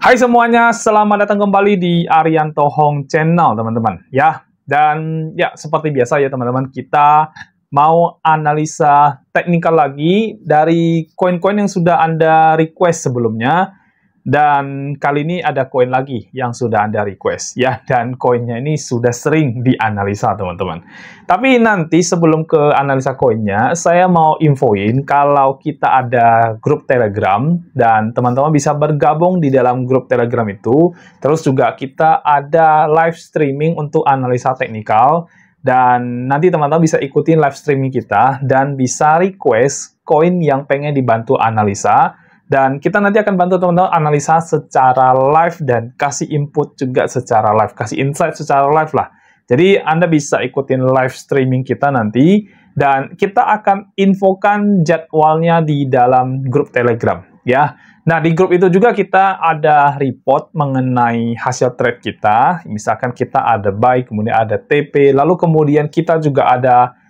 Hai semuanya, selamat datang kembali di Arianto Hong Channel, teman-teman. Ya, dan ya seperti biasa ya teman-teman, kita mau analisa teknikal lagi dari koin-koin yang sudah Anda request sebelumnya. Dan kali ini ada koin lagi yang sudah Anda request ya, dan koinnya ini sudah sering dianalisa teman-teman. Tapi nanti sebelum ke analisa koinnya, saya mau infoin kalau kita ada grup Telegram dan teman-teman bisa bergabung di dalam grup Telegram itu. Terus juga kita ada live streaming untuk analisa teknikal dan nanti teman-teman bisa ikutin live streaming kita dan bisa request koin yang pengen dibantu analisa. Dan kita nanti akan bantu teman-teman analisa secara live dan kasih input juga secara live, kasih insight secara live lah. Jadi Anda bisa ikutin live streaming kita nanti, dan kita akan infokan jadwalnya di dalam grup Telegram, ya. Nah, di grup itu juga kita ada report mengenai hasil trade kita. Misalkan kita ada buy, kemudian ada TP, lalu kemudian kita juga ada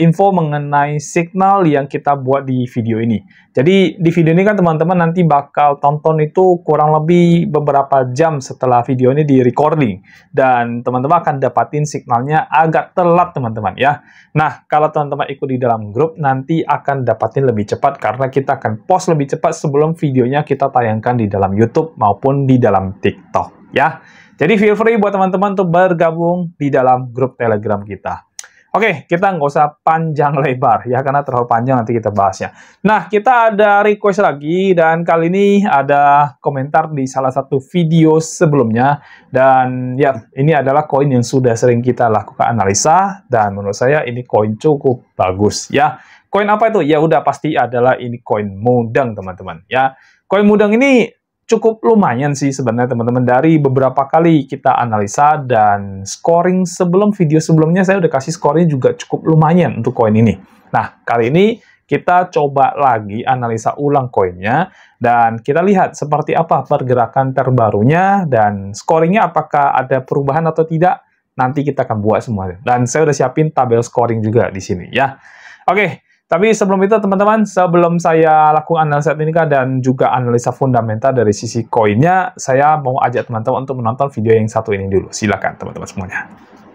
info mengenai signal yang kita buat di video ini. Jadi di video ini kan teman-teman nanti bakal tonton itu kurang lebih beberapa jam setelah video ini di recording. Dan teman-teman akan dapatin signalnya agak telat teman-teman ya. Nah, kalau teman-teman ikut di dalam grup nanti akan dapatin lebih cepat karena kita akan post lebih cepat sebelum videonya kita tayangkan di dalam YouTube maupun di dalam TikTok ya. Jadi feel free buat teman-teman untuk bergabung di dalam grup Telegram kita. Oke, kita nggak usah panjang lebar ya, karena terlalu panjang nanti kita bahasnya. Nah, kita ada request lagi, dan kali ini ada komentar di salah satu video sebelumnya. Dan ya, ini adalah koin yang sudah sering kita lakukan analisa, dan menurut saya ini koin cukup bagus ya. Koin apa itu? Ya udah, pasti adalah ini koin Mudeng teman-teman ya. Koin Mudeng ini cukup lumayan sih sebenarnya teman-teman, dari beberapa kali kita analisa dan scoring sebelum video sebelumnya saya udah kasih scoring juga cukup lumayan untuk koin ini. Nah, kali ini kita coba lagi analisa ulang koinnya dan kita lihat seperti apa pergerakan terbarunya dan scoringnya apakah ada perubahan atau tidak. Nanti kita akan buat semuanya. Dan saya udah siapin tabel scoring juga di sini ya. Oke. Tapi sebelum itu teman-teman, sebelum saya lakukan analisa teknikal dan juga analisa fundamental dari sisi koinnya, saya mau ajak teman-teman untuk menonton video yang satu ini dulu. Silakan teman-teman semuanya.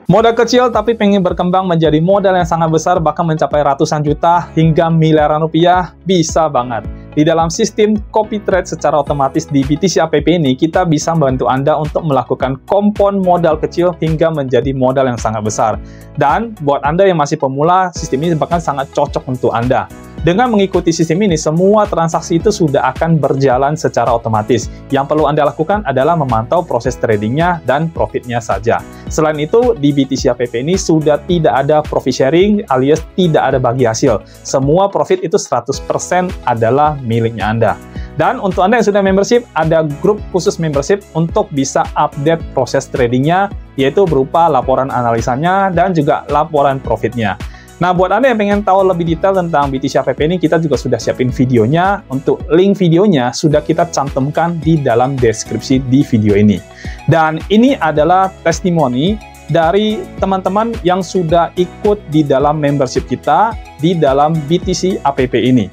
Modal kecil tapi pengen berkembang menjadi modal yang sangat besar, bahkan mencapai ratusan juta hingga miliaran rupiah, bisa banget. Di dalam sistem copy trade secara otomatis di BTC APP ini, kita bisa membantu Anda untuk melakukan kompon modal kecil hingga menjadi modal yang sangat besar. Dan buat Anda yang masih pemula, sistem ini bahkan sangat cocok untuk Anda. Dengan mengikuti sistem ini, semua transaksi itu sudah akan berjalan secara otomatis. Yang perlu Anda lakukan adalah memantau proses tradingnya dan profitnya saja. Selain itu, di BTC APP ini sudah tidak ada profit sharing alias tidak ada bagi hasil. Semua profit itu 100% adalah miliknya Anda. Dan untuk Anda yang sudah membership, ada grup khusus membership untuk bisa update proses tradingnya, yaitu berupa laporan analisanya dan juga laporan profitnya. Nah, buat Anda yang pengen tahu lebih detail tentang BTC APP ini, kita juga sudah siapin videonya. Untuk link videonya sudah kita cantumkan di dalam deskripsi di video ini. Dan ini adalah testimoni dari teman-teman yang sudah ikut di dalam membership kita di dalam BTC APP ini.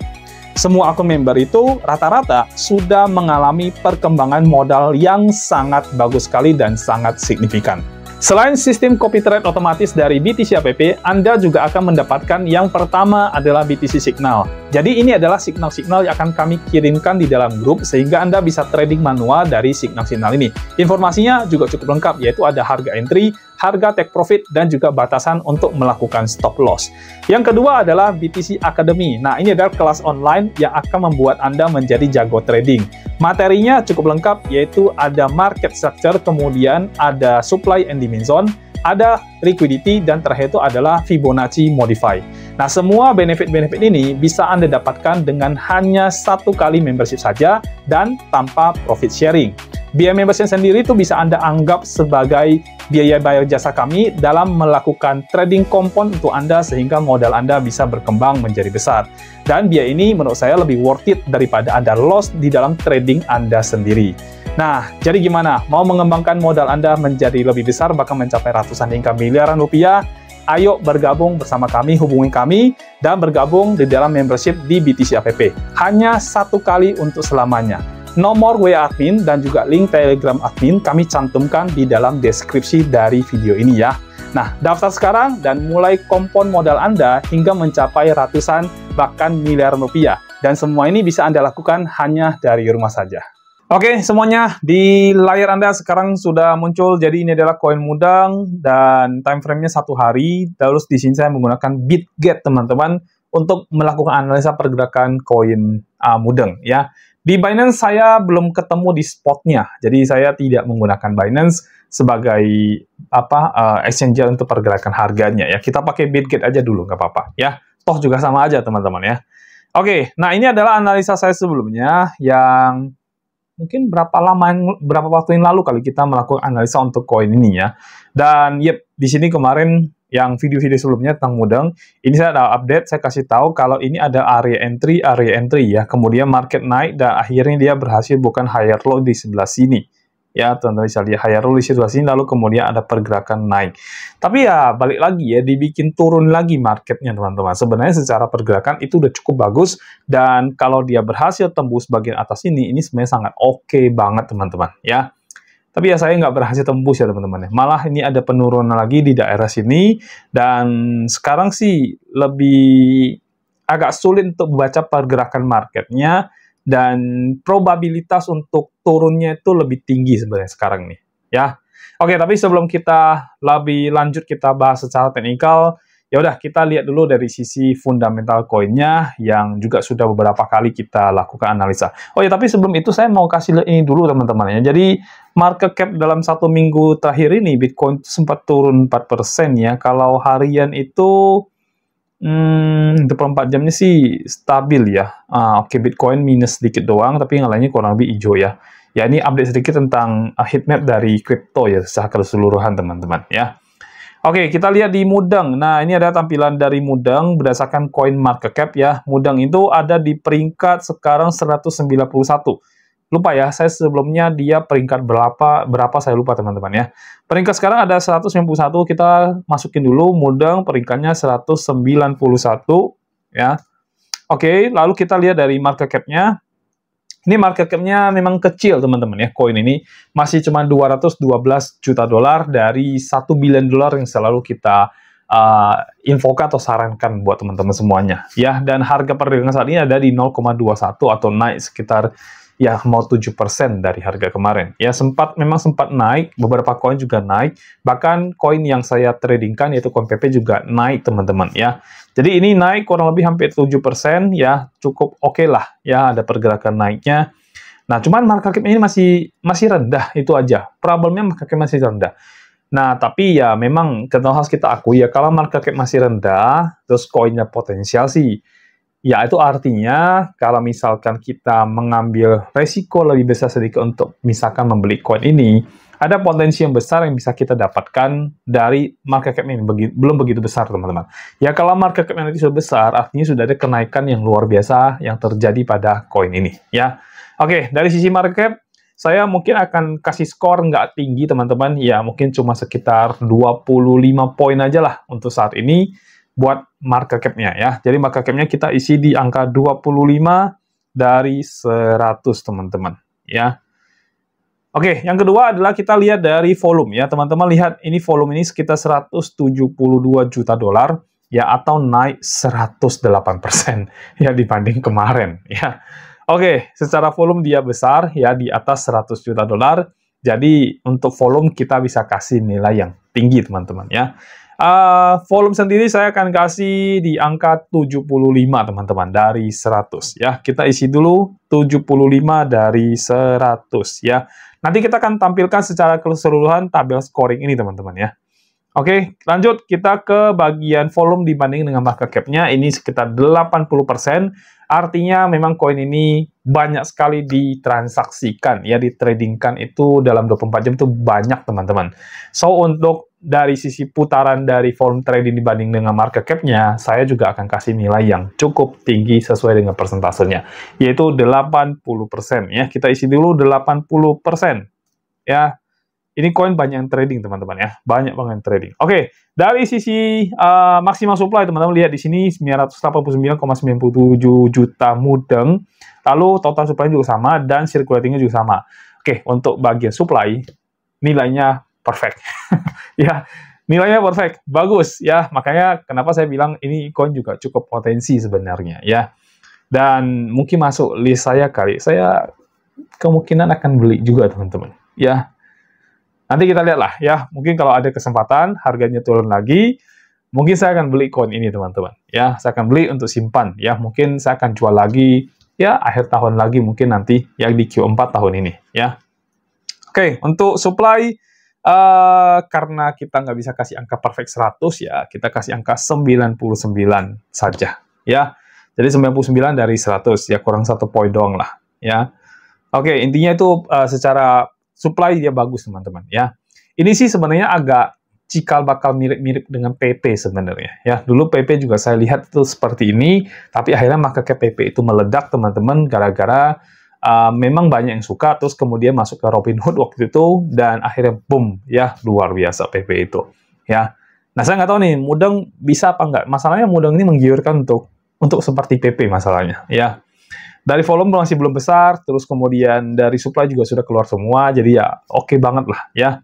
Semua akun member itu rata-rata sudah mengalami perkembangan modal yang sangat bagus sekali dan sangat signifikan. Selain sistem copy trade otomatis dari BTC APP, Anda juga akan mendapatkan yang pertama adalah BTC Signal. Jadi ini adalah signal-signal yang akan kami kirimkan di dalam grup sehingga Anda bisa trading manual dari signal-signal ini. Informasinya juga cukup lengkap, yaitu ada harga entry, harga take profit, dan juga batasan untuk melakukan stop loss. Yang kedua adalah BTC Academy. Nah, ini adalah kelas online yang akan membuat Anda menjadi jago trading. Materinya cukup lengkap, yaitu ada market structure, kemudian ada supply and demand zone, ada liquidity, dan terakhir itu adalah Fibonacci Modify. Nah, semua benefit-benefit ini bisa Anda dapatkan dengan hanya satu kali membership saja dan tanpa profit sharing. Biaya membership sendiri itu bisa Anda anggap sebagai biaya bayar jasa kami dalam melakukan trading kompon untuk Anda sehingga modal Anda bisa berkembang menjadi besar. Dan biaya ini menurut saya lebih worth it daripada Anda loss di dalam trading Anda sendiri. Nah, jadi gimana? Mau mengembangkan modal Anda menjadi lebih besar, bahkan mencapai ratusan hingga miliaran rupiah? Ayo bergabung bersama kami, hubungi kami, dan bergabung di dalam membership di BTC APP. Hanya satu kali untuk selamanya. Nomor WA admin dan juga link Telegram admin kami cantumkan di dalam deskripsi dari video ini ya. Nah, daftar sekarang dan mulai kompon modal Anda hingga mencapai ratusan bahkan miliaran rupiah. Dan semua ini bisa Anda lakukan hanya dari rumah saja. Oke, semuanya di layar Anda sekarang sudah muncul. Jadi ini adalah koin Mudeng dan time frame-nya 1 hari. Terus di sini saya menggunakan BitGet, teman-teman, untuk melakukan analisa pergerakan koin Mudeng ya. Di Binance saya belum ketemu di spotnya. Jadi saya tidak menggunakan Binance sebagai exchange untuk pergerakan harganya ya. Kita pakai BitGet aja dulu, nggak apa-apa ya. Toh juga sama aja, teman-teman ya. Oke, nah ini adalah analisa saya sebelumnya yang mungkin berapa waktu yang lalu kali kita melakukan analisa untuk koin ini ya. Dan di sini kemarin yang video-video sebelumnya tentang Mudeng, ini saya ada update, saya kasih tahu kalau ini ada area entry ya. Kemudian market naik dan akhirnya dia berhasil bukan higher low di sebelah sini. Ya, teman-teman bisa lihat higher low di sebelah sini, lalu kemudian ada pergerakan naik. Tapi ya, balik lagi ya, dibikin turun lagi marketnya, teman-teman. Sebenarnya secara pergerakan itu udah cukup bagus, dan kalau dia berhasil tembus bagian atas ini sebenarnya sangat oke banget, teman-teman, ya. Tapi ya, saya nggak berhasil tembus ya, teman-teman. Malah ini ada penurunan lagi di daerah sini, dan sekarang sih lebih agak sulit untuk membaca pergerakan marketnya, dan probabilitas untuk turunnya itu lebih tinggi sebenarnya sekarang nih ya. Oke, tapi sebelum kita lebih lanjut kita bahas secara teknikal, ya udah kita lihat dulu dari sisi fundamental koinnya yang juga sudah beberapa kali kita lakukan analisa. Oh ya, tapi sebelum itu saya mau kasih lihat ini dulu, teman-teman ya. Jadi market cap dalam 1 minggu terakhir ini Bitcoin sempat turun 4% ya. Kalau harian itu 24 jamnya sih stabil ya. Oke, Bitcoin minus sedikit doang, tapi yang lainnya kurang lebih hijau ya. Ya, ini update sedikit tentang heatmap dari kripto ya, secara keseluruhan, teman-teman ya. Oke, kita lihat di Mudeng. Nah, ini ada tampilan dari Mudeng berdasarkan coin market cap ya. Mudeng itu ada di peringkat sekarang 191. Lupa ya, saya sebelumnya dia peringkat berapa saya lupa, teman-teman ya. Peringkat sekarang ada 191, kita masukin dulu Mudeng peringkatnya 191 ya. Oke, lalu kita lihat dari market cap-nya. Ini market cap-nya memang kecil, teman-teman ya. Koin ini masih cuma 212 juta dolar dari 1 billion dolar yang selalu kita infokan atau sarankan buat teman-teman semuanya ya. Dan harga perdagangan saat ini ada di 0,21 atau naik sekitar ya mau 7% dari harga kemarin. Ya memang sempat naik, beberapa koin juga naik, bahkan koin yang saya tradingkan yaitu koin PP juga naik, teman-teman ya. Jadi ini naik kurang lebih hampir 7% ya, cukup oke lah ya, ada pergerakan naiknya. Nah, cuman market cap ini masih rendah, itu aja. Problemnya market cap masih rendah. Nah, tapi ya memang harus kita akui ya, kalau market cap masih rendah, terus koinnya potensial sih, ya, itu artinya kalau misalkan kita mengambil resiko lebih besar sedikit untuk misalkan membeli koin ini, ada potensi yang besar yang bisa kita dapatkan dari market cap ini. Belum begitu besar, teman-teman. Ya, kalau market cap ini sudah besar, artinya sudah ada kenaikan yang luar biasa yang terjadi pada koin ini. Ya, oke, dari sisi market cap, saya mungkin akan kasih skor nggak tinggi, teman-teman. Ya, mungkin cuma sekitar 25 poin aja lah untuk saat ini buat market cap-nya ya. Jadi market cap-nya kita isi di angka 25 dari 100, teman-teman ya. Oke, yang kedua adalah kita lihat dari volume ya. Teman-teman lihat ini volume ini sekitar 172 juta dolar ya, atau naik 108% ya dibanding kemarin ya. Oke, secara volume dia besar ya, di atas 100 juta dolar. Jadi untuk volume kita bisa kasih nilai yang tinggi, teman-teman ya. Volume sendiri saya akan kasih di angka 75, teman-teman, dari 100 ya. Kita isi dulu 75 dari 100 ya. Nanti kita akan tampilkan secara keseluruhan tabel scoring ini, teman-teman ya. Oke, lanjut kita ke bagian volume dibanding dengan market cap-nya. Ini sekitar 80%. Artinya memang koin ini banyak sekali ditransaksikan ya, ditradingkan itu dalam 24 jam itu banyak, teman-teman. So untuk dari sisi putaran dari volume trading dibanding dengan market cap-nya, saya juga akan kasih nilai yang cukup tinggi sesuai dengan persentasenya, yaitu 80% ya. Kita isi dulu 80% ya. ini koin banyak yang trading teman-teman ya, banyak banget yang trading. Oke, dari sisi maksimal supply teman-teman lihat di sini 989,97 juta mudeng, lalu total supply juga sama dan circulatingnya juga sama. Oke, untuk bagian supply nilainya perfect. Ya, nilainya perfect, bagus ya. Makanya kenapa saya bilang ini koin juga cukup potensi sebenarnya ya. Dan mungkin masuk list saya kali. Saya kemungkinan akan beli juga teman-teman ya. Nanti kita lihat lah ya, mungkin kalau ada kesempatan harganya turun lagi, mungkin saya akan beli koin ini teman-teman ya. Saya akan beli untuk simpan ya, mungkin saya akan jual lagi ya akhir tahun lagi mungkin nanti yang di Q4 tahun ini ya. Oke, untuk supply karena kita nggak bisa kasih angka perfect 100 ya, kita kasih angka 99 saja ya. Jadi 99 dari 100 ya, kurang 1 poin doang lah ya. Oke, intinya itu secara supply dia bagus teman-teman ya. Ini sih sebenarnya agak cikal bakal mirip-mirip dengan PP sebenarnya ya. Dulu PP juga saya lihat itu seperti ini, tapi akhirnya market cap PP itu meledak teman-teman gara-gara memang banyak yang suka, terus kemudian masuk ke Robinhood waktu itu dan akhirnya boom ya, luar biasa PP itu ya. Nah saya nggak tahu nih mudeng bisa apa nggak. Masalahnya mudeng ini menggiurkan untuk seperti PP masalahnya ya. Dari volume masih belum besar, terus kemudian dari supply juga sudah keluar semua, jadi ya oke banget lah ya.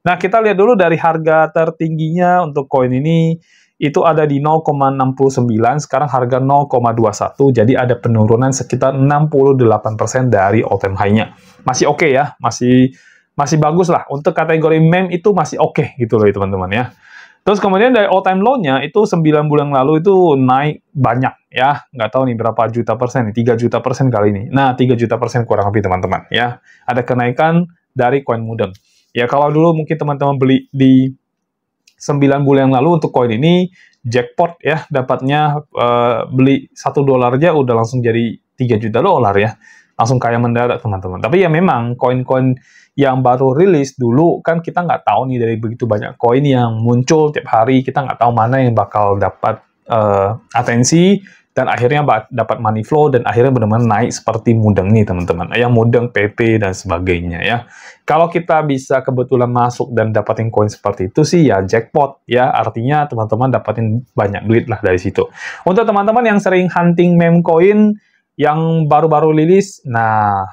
Nah, kita lihat dulu dari harga tertingginya untuk koin ini, itu ada di 0,69, sekarang harga 0,21, jadi ada penurunan sekitar 68% dari all time high-nya. Masih oke ya, masih bagus lah. Untuk kategori meme itu masih oke gitu loh teman-teman ya. Terus kemudian dari all time low-nya itu 9 bulan lalu itu naik banyak ya. Nggak tahu nih berapa juta persen, 3 juta persen kali ini. Nah, 3 juta persen kurang lebih teman-teman ya. Ada kenaikan dari koin mudeng. Ya kalau dulu mungkin teman-teman beli di 9 bulan yang lalu untuk koin ini jackpot ya, dapatnya beli $1 aja udah langsung jadi 3 juta dolar ya. Langsung kaya mendadak teman-teman. Tapi ya memang koin-koin yang baru rilis dulu kan kita nggak tahu nih dari begitu banyak koin yang muncul tiap hari, kita nggak tahu mana yang bakal dapat atensi dan akhirnya dapat money flow dan akhirnya benar-benar naik seperti mudeng nih teman-teman, yang mudeng PP dan sebagainya ya. Kalau kita bisa kebetulan masuk dan dapatin koin seperti itu sih ya jackpot ya, artinya teman-teman dapatin banyak duit lah dari situ. Untuk teman-teman yang sering hunting meme coin yang baru-baru rilis, nah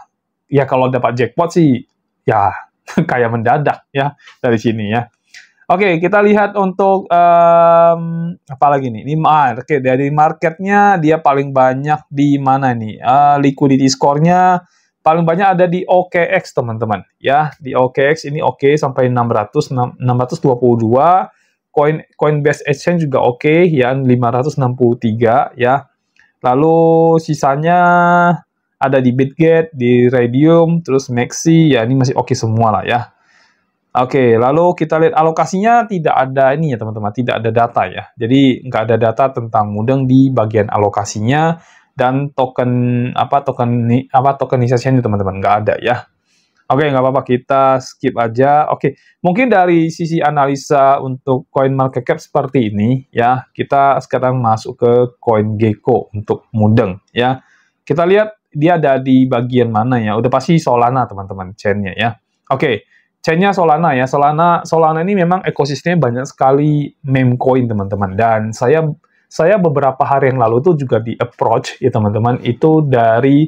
ya kalau dapat jackpot sih ya kayak mendadak ya dari sini ya. Oke, kita lihat untuk apa lagi nih? Ini oke, dari marketnya dia paling banyak di mana nih? Liquidity score-nya paling banyak ada di OKX teman-teman ya. Di OKX ini oke sampai 622. Coinbase Exchange juga oke ya 563 ya. Lalu sisanya ada di Bitget, di Raydium, terus Maxi, ya ini masih oke semua lah ya. Oke, lalu kita lihat alokasinya tidak ada ini ya teman-teman, tidak ada data ya. Jadi nggak ada data tentang mudeng di bagian alokasinya dan tokenisasinya teman-teman nggak ada ya. Oke, nggak apa-apa, kita skip aja. Oke, mungkin dari sisi analisa untuk coin market cap seperti ini ya, kita sekarang masuk ke CoinGecko untuk mudeng ya. Kita lihat dia ada di bagian mana ya. Udah pasti Solana teman-teman chain-nya ya. Oke, chain-nya Solana ya. Solana ini memang ekosistemnya banyak sekali meme coin teman-teman. Dan saya beberapa hari yang lalu tuh juga di approach ya teman-teman, itu dari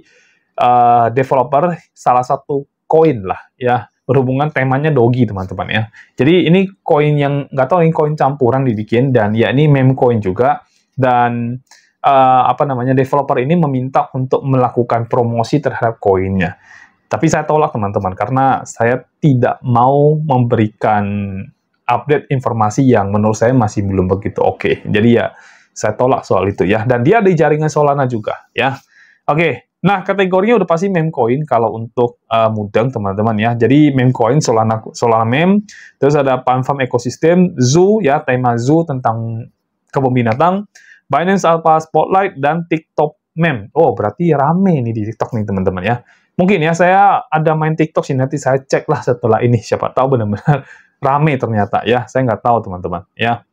developer salah satu koin lah ya, berhubungan temanya Dogi teman-teman ya. Jadi ini koin yang nggak tahu ini koin campuran dibikin dan ya ini meme coin juga, dan developer ini meminta untuk melakukan promosi terhadap koinnya. Tapi saya tolak teman-teman karena saya tidak mau memberikan update informasi yang menurut saya masih belum begitu oke. Jadi ya saya tolak soal itu ya. Dan dia di jaringan Solana juga ya. Oke. Nah, kategorinya udah pasti meme coin kalau untuk mudeng, teman-teman ya. Jadi meme coin, Solana meme, terus ada Panfarm ekosistem, Zoo ya, tema Zoo tentang kebun binatang, Binance Alpha Spotlight, dan TikTok meme. Oh, berarti rame nih di TikTok nih, teman-teman ya. Mungkin ya, saya ada main TikTok sih, nanti saya cek lah setelah ini. Siapa tahu benar-benar rame ternyata ya. Saya nggak tahu, teman-teman ya.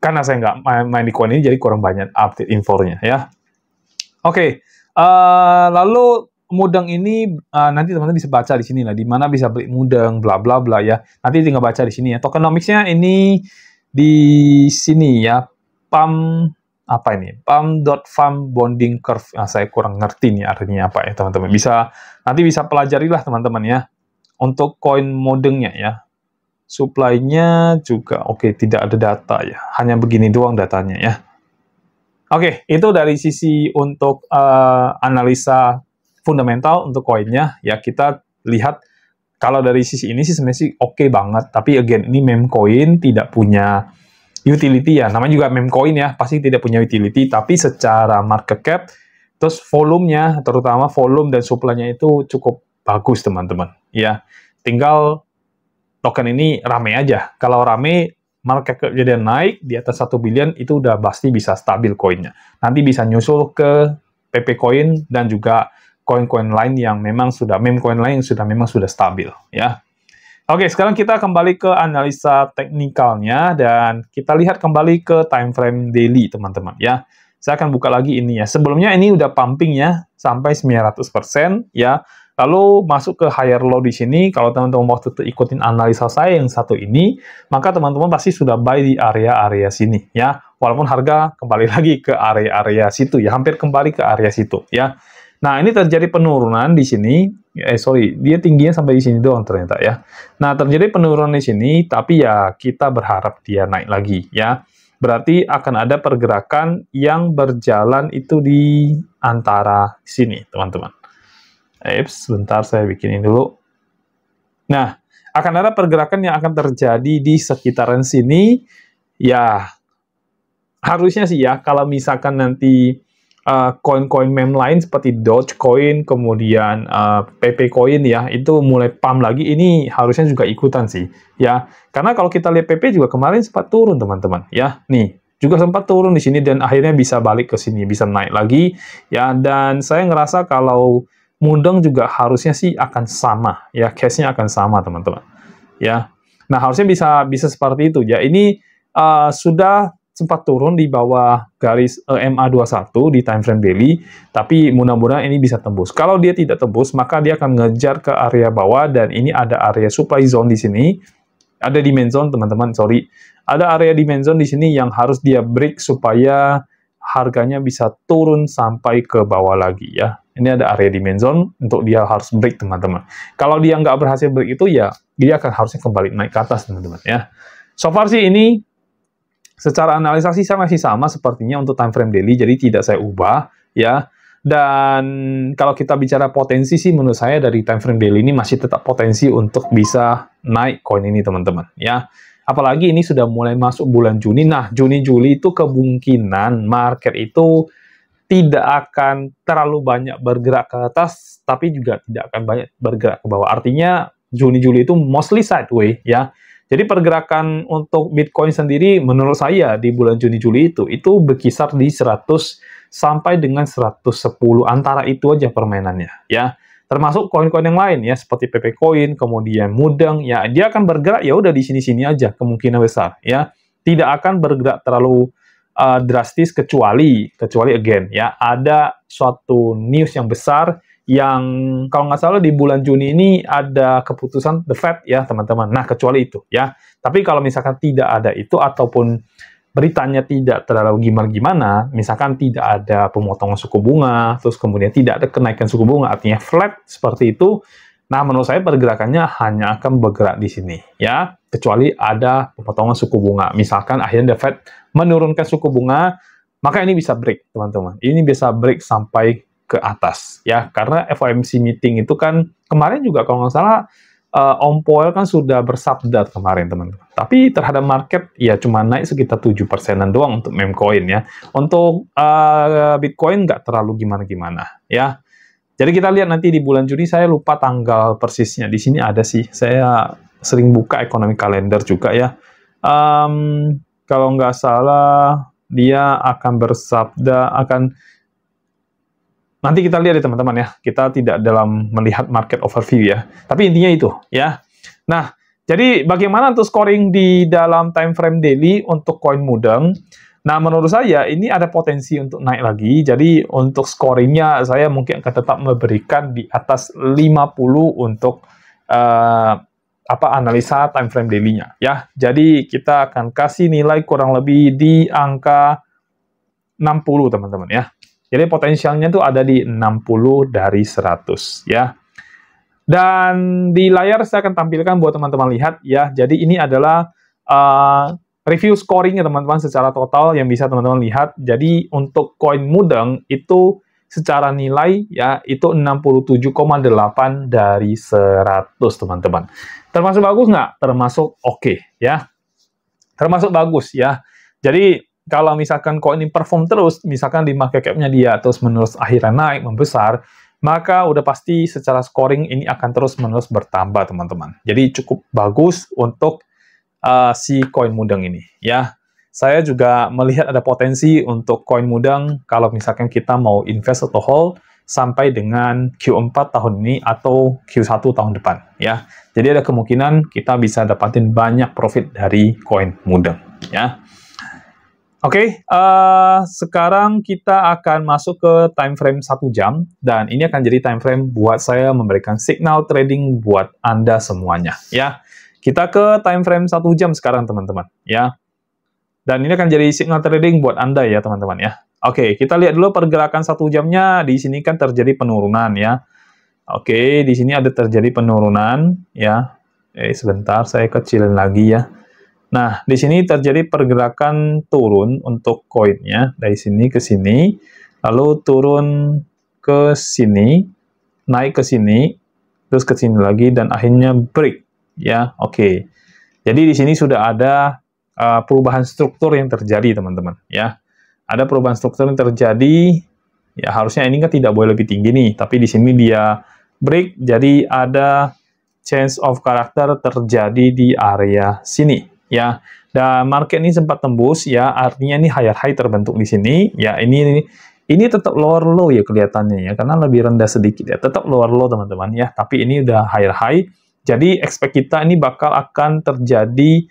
Karena saya nggak main di coin ini, jadi kurang banyak update infonya ya. Oke. Lalu Mudeng ini nanti teman-teman bisa baca di sini lah, di mana bisa beli Mudeng, bla bla bla ya. Nanti tinggal baca di sini ya. Tokenomics-nya ini di sini ya. Apa ini? Pump.farm bonding curve. Nah, saya kurang ngerti nih artinya apa ya teman-teman. Nanti bisa pelajari lah teman-teman ya. Untuk koin Mudengnya ya. Supply-nya juga oke, tidak ada data ya. Hanya begini doang datanya ya. Oke, itu dari sisi untuk analisa fundamental untuk koinnya. Ya, kita lihat kalau dari sisi ini sih sebenarnya sih oke banget. Tapi again, ini meme coin tidak punya utility ya. Namanya juga meme coin ya, pasti tidak punya utility. Tapi secara market cap, terus volumenya, terutama volume dan supply-nya itu cukup bagus teman-teman. Ya, tinggal token ini rame aja. Kalau rame, market cap jadi naik di atas 1 billion, itu udah pasti bisa stabil koinnya. Nanti bisa nyusul ke PP Coin dan juga koin-koin lain yang memang sudah, meme coin lain yang memang sudah stabil ya. Oke, sekarang kita kembali ke analisa teknikalnya dan kita lihat kembali ke time frame daily teman-teman ya. Saya akan buka lagi ini ya. Sebelumnya ini udah pumping ya sampai 900% ya. Lalu masuk ke higher low di sini. Kalau teman-teman waktu itu ikutin analisa saya yang satu ini, maka teman-teman pasti sudah buy di area-area sini ya. Walaupun harga kembali lagi ke area-area situ ya, hampir kembali ke area situ ya. Nah, ini terjadi penurunan di sini. Dia tingginya sampai di sini doang ternyata ya. Nah, terjadi penurunan di sini, tapi ya kita berharap dia naik lagi ya. Berarti akan ada pergerakan yang berjalan itu di antara sini, teman-teman. Sebentar saya bikinin dulu. Nah, akan ada pergerakan yang akan terjadi di sekitaran sini. Ya, harusnya sih ya, kalau misalkan nanti koin-koin meme lain seperti Dogecoin, kemudian PP Coin ya, itu mulai pump lagi, ini harusnya juga ikutan sih. Ya, karena kalau kita lihat PP juga kemarin sempat turun, teman-teman. Ya, nih, juga sempat turun di sini dan akhirnya bisa balik ke sini, bisa naik lagi. Ya, dan saya ngerasa kalau Mudeng juga harusnya sih akan sama ya, case-nya akan sama teman-teman ya. Nah, harusnya bisa seperti itu ya. Ini sudah sempat turun di bawah garis MA21 di time frame daily, tapi mudah-mudahan ini bisa tembus. Kalau dia tidak tembus, maka dia akan ngejar ke area bawah dan ini ada area supply zone di sini. Ada demand zone teman-teman, sorry. Ada area demand zone di sini yang harus dia break supaya harganya bisa turun sampai ke bawah lagi ya. Ini ada area demand zone untuk dia harus break teman-teman. Kalau dia nggak berhasil break itu ya dia akan harusnya kembali naik ke atas teman-teman ya. So far sih ini secara analisasi saya masih sama sepertinya untuk time frame daily, jadi tidak saya ubah ya. Dan kalau kita bicara potensi sih menurut saya dari time frame daily ini masih tetap potensi untuk bisa naik koin ini teman-teman ya. Apalagi ini sudah mulai masuk bulan Juni. Nah, Juni-Juli itu kemungkinan market itu tidak akan terlalu banyak bergerak ke atas, tapi juga tidak akan banyak bergerak ke bawah. Artinya, Juni-Juli itu mostly sideways, ya. Jadi pergerakan untuk Bitcoin sendiri, menurut saya, di bulan Juni-Juli itu berkisar di 100 sampai dengan 110. Antara itu aja permainannya, ya. Termasuk koin-koin yang lain, ya, seperti PP Coin, kemudian Mudeng, ya, dia akan bergerak, ya udah di sini-sini aja, kemungkinan besar, ya. Tidak akan bergerak terlalu drastis kecuali again ya ada suatu news yang besar yang kalau nggak salah di bulan Juni ini ada keputusan The Fed ya teman-teman. Nah kecuali itu ya. Tapi kalau misalkan tidak ada itu ataupun beritanya tidak terlalu gimana-gimana, misalkan tidak ada pemotongan suku bunga, terus kemudian tidak ada kenaikan suku bunga, artinya flat seperti itu. Nah, menurut saya pergerakannya hanya akan bergerak di sini, ya. Kecuali ada pemotongan suku bunga. Misalkan akhirnya The Fed menurunkan suku bunga, maka ini bisa break, teman-teman. Ini bisa break sampai ke atas, ya. Karena FOMC meeting itu kan, kemarin juga kalau nggak salah, Om Powell kan sudah bersabda kemarin, teman-teman. Tapi terhadap market, ya cuma naik sekitar 7%-an doang untuk meme coin, ya. Untuk Bitcoin nggak terlalu gimana-gimana, ya. Jadi kita lihat nanti di bulan Juni, saya lupa tanggal persisnya. Di sini ada sih, saya sering buka ekonomi kalender juga ya. Kalau nggak salah, dia akan bersabda, nanti kita lihat ya teman-teman ya. Kita tidak dalam melihat market overview ya. Tapi intinya itu ya. Nah, jadi bagaimana untuk scoring di dalam time frame daily untuk koin Mudeng? Nah, menurut saya ini ada potensi untuk naik lagi. Jadi untuk scoringnya saya mungkin akan tetap memberikan di atas 50 untuk analisa time frame daily-nya ya. Jadi kita akan kasih nilai kurang lebih di angka 60 teman-teman ya. Jadi potensialnya itu ada di 60 dari 100 ya. Dan di layar saya akan tampilkan buat teman-teman lihat ya. Jadi ini adalah review scoring-nya teman-teman secara total yang bisa teman-teman lihat. Jadi untuk koin Mudeng itu secara nilai ya itu 67,8 dari 100 teman-teman. Termasuk bagus nggak? Termasuk oke ya. Termasuk bagus ya. Jadi kalau misalkan koin ini perform terus, misalkan di market cap-nya dia terus-menerus akhirnya naik, membesar, maka udah pasti secara scoring ini akan terus-menerus bertambah teman-teman. Jadi cukup bagus untuk si koin Mudeng ini ya. Saya juga melihat ada potensi untuk koin Mudeng kalau misalkan kita mau invest atau hold sampai dengan Q4 tahun ini atau Q1 tahun depan ya. Jadi ada kemungkinan kita bisa dapatin banyak profit dari koin Mudeng ya. Oke, sekarang kita akan masuk ke time frame 1 jam dan ini akan jadi time frame buat saya memberikan signal trading buat Anda semuanya ya. Kita ke time frame 1 jam sekarang, teman-teman, ya. Dan ini akan jadi signal trading buat Anda ya, teman-teman, ya. Oke, kita lihat dulu pergerakan 1 jamnya. Di sini kan terjadi penurunan, ya. Oke, di sini ada terjadi penurunan, ya. Sebentar, saya kecilin lagi, ya. Nah, di sini terjadi pergerakan turun untuk koinnya. Dari sini ke sini, lalu turun ke sini, naik ke sini, terus ke sini lagi, dan akhirnya break. Ya, oke. Jadi di sini sudah ada perubahan struktur yang terjadi, teman-teman. Ya, ada perubahan struktur yang terjadi. Ya, harusnya ini kan tidak boleh lebih tinggi nih, tapi di sini dia break. Jadi ada change of character terjadi di area sini. Ya, dan market ini sempat tembus. Ya, artinya ini higher high terbentuk di sini. Ya, ini tetap lower low ya kelihatannya ya, karena lebih rendah sedikit ya. Tetap lower low, teman-teman ya. Tapi ini udah higher high. Jadi expect kita ini bakal akan terjadi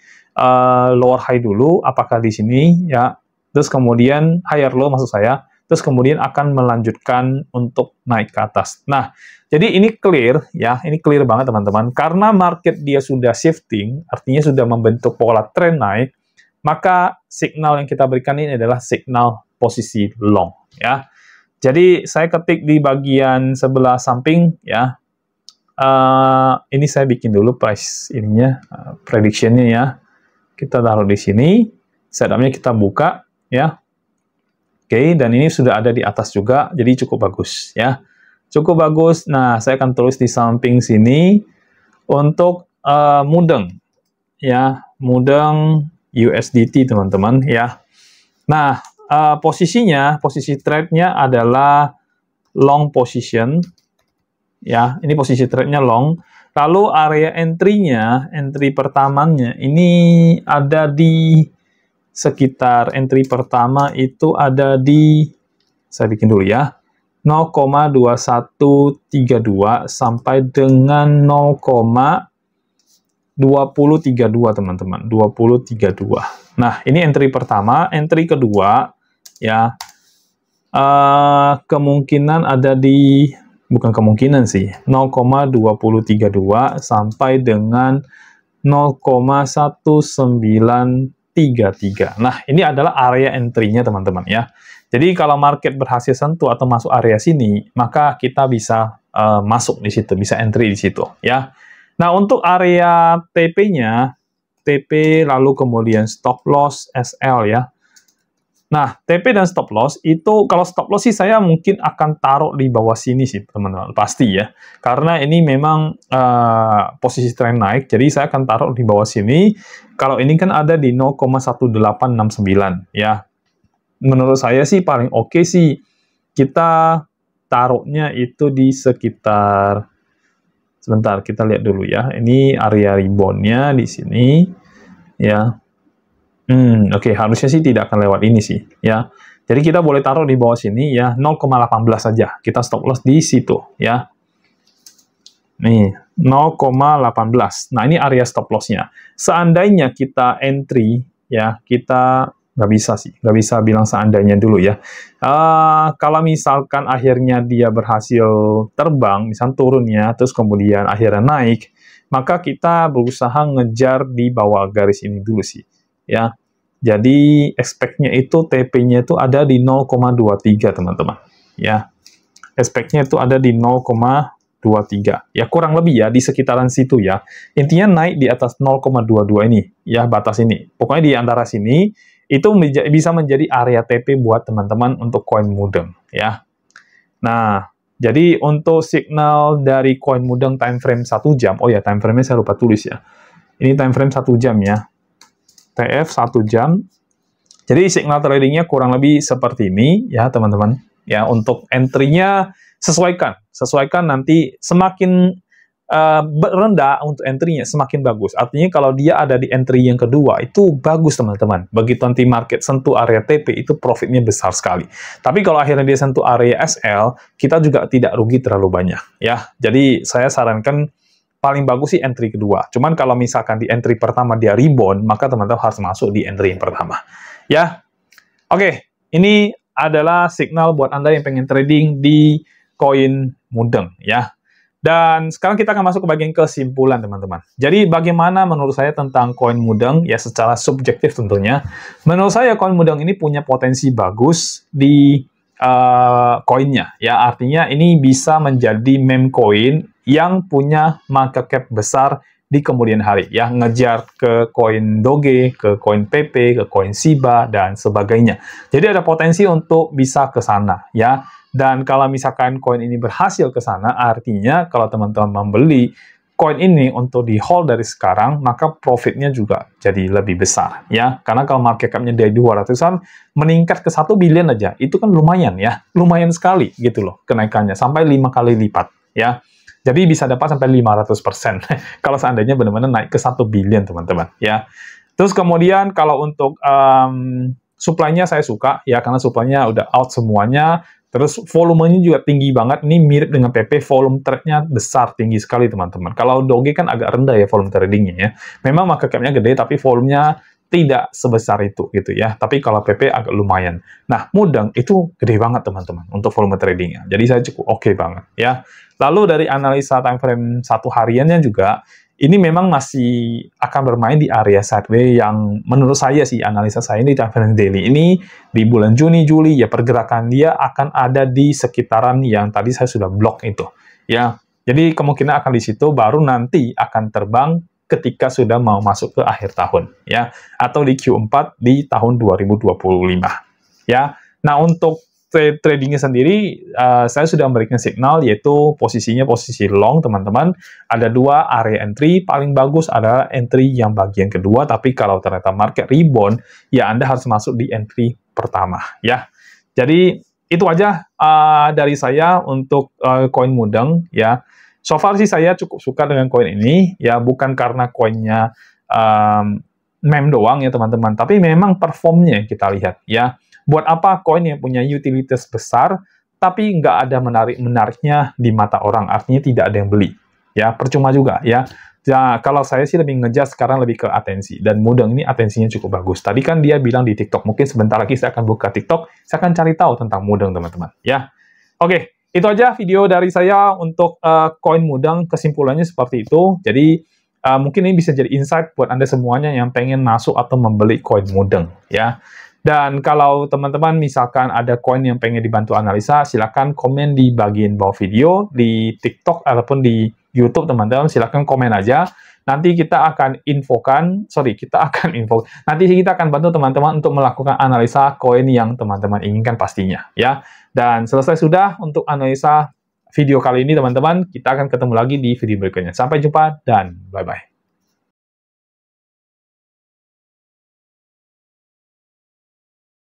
lower high dulu, apakah di sini ya, terus kemudian higher low maksud saya, terus kemudian akan melanjutkan untuk naik ke atas. Nah, jadi ini clear ya, ini clear banget teman-teman, karena market dia sudah shifting, artinya sudah membentuk pola trend naik, maka signal yang kita berikan ini adalah signal posisi long ya. Jadi saya ketik di bagian sebelah samping ya. Ini saya bikin dulu price ininya, prediction-nya ya. Kita taruh di sini, setupnya kita buka ya. Oke, dan ini sudah ada di atas juga, jadi cukup bagus ya. Cukup bagus. Nah, saya akan tulis di samping sini untuk Mudeng ya, Mudeng USDT teman-teman ya. Nah, posisi trade-nya adalah long position. Ya, ini posisi trade-nya long. Lalu area entry-nya, entry pertamanya, ini ada di sekitar entry pertama itu ada di, saya bikin dulu ya, 0,2132 sampai dengan 0,2032 teman-teman, 2032. Nah, ini entry pertama, entry kedua, ya, kemungkinan ada di, bukan kemungkinan sih, 0,2032 sampai dengan 0,1933. Nah, ini adalah area entry-nya teman-teman ya. Jadi kalau market berhasil sentuh atau masuk area sini, maka kita bisa masuk di situ, bisa entry di situ ya. Nah, untuk area TP-nya, TP lalu kemudian stop loss SL ya. Nah, TP dan stop loss itu, kalau stop loss sih saya mungkin akan taruh di bawah sini sih, teman-teman. Pasti ya. Karena ini memang posisi tren naik, jadi saya akan taruh di bawah sini. Kalau ini kan ada di 0,1869 ya. Menurut saya sih paling oke sih kita taruhnya itu di sekitar, sebentar kita lihat dulu ya. Ini area rebound-nya di sini ya. Oke, harusnya sih tidak akan lewat ini sih, ya. Jadi kita boleh taruh di bawah sini ya, 0,18 saja. Kita stop loss di situ, ya. Nih, 0,18. Nah, ini area stop loss-nya. Seandainya kita entry, ya, kita nggak bisa sih, nggak bisa bilang seandainya dulu ya. Kalau misalkan akhirnya dia berhasil terbang, misal turunnya, terus kemudian akhirnya naik, maka kita berusaha ngejar di bawah garis ini dulu sih, ya. Jadi expect-nya itu TP-nya itu ada di 0,23 teman-teman, ya. Expect-nya itu ada di 0,23, ya kurang lebih ya di sekitaran situ ya. Intinya naik di atas 0,22 ini, ya batas ini. Pokoknya di antara sini itu bisa menjadi area TP buat teman-teman untuk koin Mudeng, ya. Nah, jadi untuk signal dari koin Mudeng time frame 1 jam, oh ya time frame-nya saya lupa tulis ya. Ini time frame 1 jam ya. TF 1 jam. Jadi signal tradingnya kurang lebih seperti ini ya teman-teman. Ya untuk entry-nya sesuaikan nanti semakin rendah untuk entry-nya semakin bagus. Artinya kalau dia ada di entry yang kedua itu bagus teman-teman. Begitu nanti market sentuh area TP itu profitnya besar sekali. Tapi kalau akhirnya dia sentuh area SL, kita juga tidak rugi terlalu banyak ya. Jadi saya sarankan paling bagus sih entry kedua. Cuman kalau misalkan di entry pertama dia rebound, maka teman-teman harus masuk di entry yang pertama. Ya, oke. Ini adalah signal buat Anda yang pengen trading di koin Mudeng, ya. Dan sekarang kita akan masuk ke bagian kesimpulan, teman-teman. Jadi, bagaimana menurut saya tentang koin Mudeng? Ya, secara subjektif tentunya. Menurut saya, koin Mudeng ini punya potensi bagus di koinnya. Ya, artinya ini bisa menjadi meme coin yang punya market cap besar di kemudian hari, ya ngejar ke koin Doge, ke koin PP, ke koin Shiba dan sebagainya. Jadi ada potensi untuk bisa ke sana, ya. Dan kalau misalkan koin ini berhasil ke sana, artinya kalau teman-teman membeli koin ini untuk di hold dari sekarang, maka profitnya juga jadi lebih besar, ya. Karena kalau market cap-nya dari 200-an meningkat ke 1 billion aja, itu kan lumayan ya, lumayan sekali gitu loh kenaikannya, sampai 5 kali lipat, ya. Jadi bisa dapat sampai 500% kalau seandainya benar-benar naik ke 1 billion, teman-teman, ya. Terus kemudian kalau untuk supply-nya saya suka, ya, karena supply-nya udah out semuanya, terus volumenya juga tinggi banget, ini mirip dengan PP, volume trade-nya besar, tinggi sekali, teman-teman. Kalau Doge kan agak rendah ya volume trading-nya, ya. Memang market cap-nya gede, tapi volumenya tidak sebesar itu, gitu ya. Tapi kalau PP agak lumayan. Nah, Mudeng itu gede banget, teman-teman, untuk volume trading-nya. Jadi saya cukup oke banget, ya. Lalu dari analisa time frame 1 hariannya juga, ini memang masih akan bermain di area sideways yang menurut saya sih, analisa saya ini time frame daily ini, di bulan Juni, Juli, ya pergerakan dia akan ada di sekitaran yang tadi saya sudah blok itu. Ya, jadi kemungkinan akan di situ, baru nanti akan terbang ketika sudah mau masuk ke akhir tahun, ya. Atau di Q4 di tahun 2025. Ya, nah untuk tradingnya sendiri, saya sudah memberikan signal, yaitu posisinya posisi long, teman-teman. Ada 2 area entry, paling bagus adalah entry yang bagian kedua, tapi kalau ternyata market rebound, ya Anda harus masuk di entry pertama, ya. Jadi, itu aja dari saya untuk koin Mudeng, ya. So far sih saya cukup suka dengan koin ini, ya bukan karena koinnya meme doang ya teman-teman, tapi memang performnya kita lihat, ya. Buat apa koin yang punya utilitas besar, tapi nggak ada menariknya di mata orang, artinya tidak ada yang beli. Ya, percuma juga, ya. Ya, kalau saya sih lebih ngejar sekarang lebih ke atensi, dan Mudeng ini atensinya cukup bagus. Tadi kan dia bilang di TikTok, mungkin sebentar lagi saya akan buka TikTok, saya akan cari tahu tentang Mudeng, teman-teman. Ya, oke, itu aja video dari saya untuk koin Mudeng, kesimpulannya seperti itu. Jadi, mungkin ini bisa jadi insight buat Anda semuanya yang pengen masuk atau membeli koin Mudeng, ya. Dan kalau teman-teman misalkan ada koin yang pengen dibantu analisa, silakan komen di bagian bawah video, di TikTok ataupun di YouTube, teman-teman, silakan komen aja. Nanti kita akan nanti kita akan bantu teman-teman untuk melakukan analisa koin yang teman-teman inginkan pastinya, ya. Dan selesai sudah untuk analisa video kali ini, teman-teman. Kita akan ketemu lagi di video berikutnya. Sampai jumpa dan bye-bye.